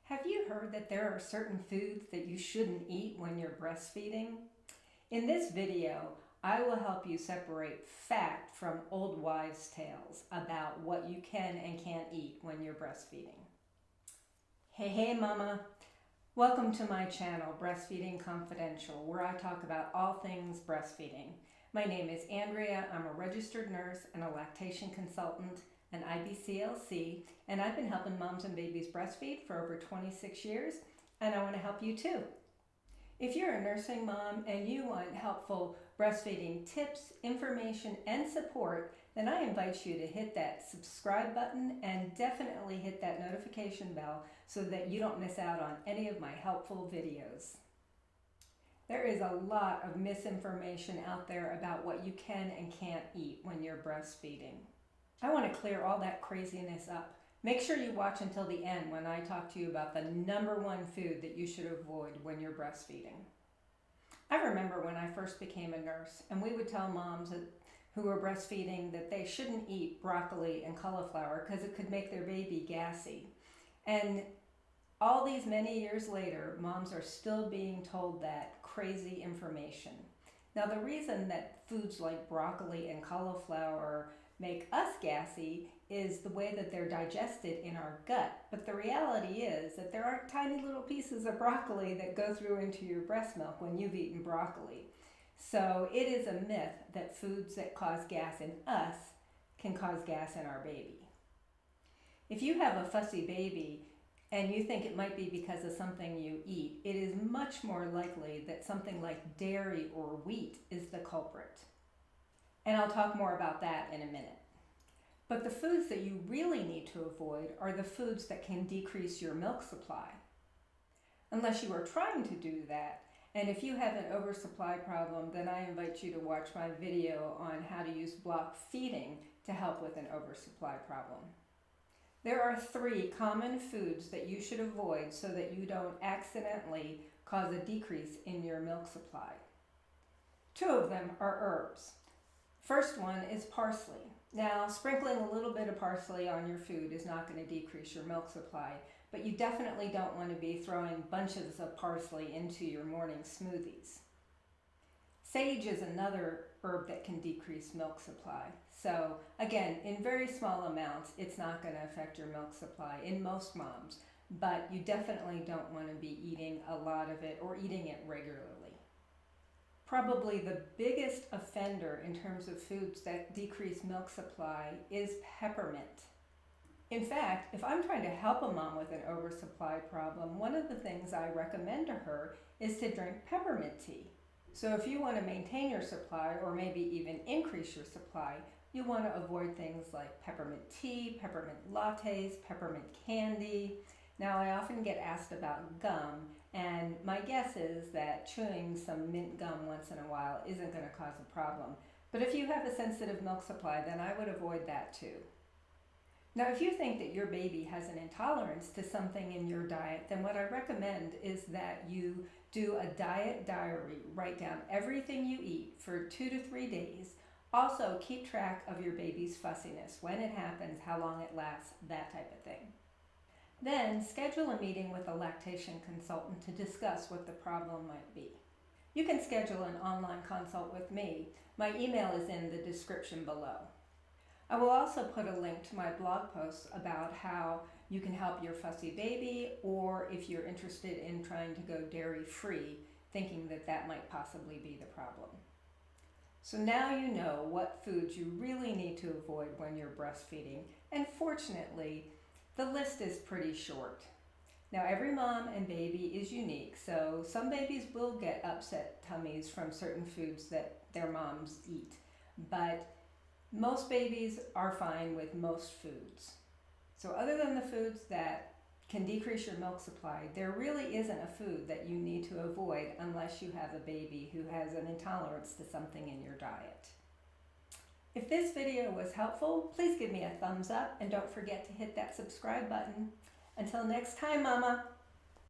Have you heard that there are certain foods that you shouldn't eat when you're breastfeeding? In this video, I will help you separate fact from old wives' tales about what you can and can't eat when you're breastfeeding. Hey mama! Welcome to my channel, Breastfeeding Confidential, where I talk about all things breastfeeding. My name is Andrea. I'm a registered nurse and a lactation consultant, an IBCLC, and I've been helping moms and babies breastfeed for over 26 years, and I want to help you too. If you're a nursing mom and you want helpful breastfeeding tips, information, and support, then I invite you to hit that subscribe button and definitely hit that notification bell so that you don't miss out on any of my helpful videos. There is a lot of misinformation out there about what you can and can't eat when you're breastfeeding. I want to clear all that craziness up. Make sure you watch until the end when I talk to you about the #1 food that you should avoid when you're breastfeeding. I remember when I first became a nurse and we would tell moms who were breastfeeding that they shouldn't eat broccoli and cauliflower because it could make their baby gassy. And all these many years later, moms are still being told that crazy information. Now, the reason that foods like broccoli and cauliflower make us gassy is the way that they're digested in our gut. But the reality is that there aren't tiny little pieces of broccoli that go through into your breast milk when you've eaten broccoli. So it is a myth that foods that cause gas in us can cause gas in our baby. If you have a fussy baby and you think it might be because of something you eat, it is much more likely that something like dairy or wheat is the culprit. And I'll talk more about that in a minute. But the foods that you really need to avoid are the foods that can decrease your milk supply. Unless you are trying to do that, and if you have an oversupply problem, then I invite you to watch my video on how to use block feeding to help with an oversupply problem. There are 3 common foods that you should avoid so that you don't accidentally cause a decrease in your milk supply. 2 of them are herbs. First one is parsley. Now, sprinkling a little bit of parsley on your food is not going to decrease your milk supply, but you definitely don't want to be throwing bunches of parsley into your morning smoothies. Sage is another herb that can decrease milk supply. So again, in very small amounts, it's not going to affect your milk supply in most moms, but you definitely don't want to be eating a lot of it or eating it regularly. Probably the biggest offender in terms of foods that decrease milk supply is peppermint. In fact, if I'm trying to help a mom with an oversupply problem, one of the things I recommend to her is to drink peppermint tea. So if you want to maintain your supply or maybe even increase your supply, you want to avoid things like peppermint tea, peppermint lattes, peppermint candy. Now, I often get asked about gum, and my guess is that chewing some mint gum once in a while isn't going to cause a problem. But if you have a sensitive milk supply, then I would avoid that too. Now, if you think that your baby has an intolerance to something in your diet, then what I recommend is that you do a diet diary. Write down everything you eat for 2 to 3 days. Also, keep track of your baby's fussiness, when it happens, how long it lasts, that type of thing. Then schedule a meeting with a lactation consultant to discuss what the problem might be. You can schedule an online consult with me. My email is in the description below. I will also put a link to my blog posts about how you can help your fussy baby, or if you're interested in trying to go dairy-free, thinking that that might possibly be the problem. So now you know what foods you really need to avoid when you're breastfeeding, and fortunately, the list is pretty short. Now, every mom and baby is unique, so some babies will get upset tummies from certain foods that their moms eat, but most babies are fine with most foods. So other than the foods that can decrease your milk supply, there really isn't a food that you need to avoid unless you have a baby who has an intolerance to something in your diet. If this video was helpful, please give me a thumbs up and don't forget to hit that subscribe button. Until next time, Mama.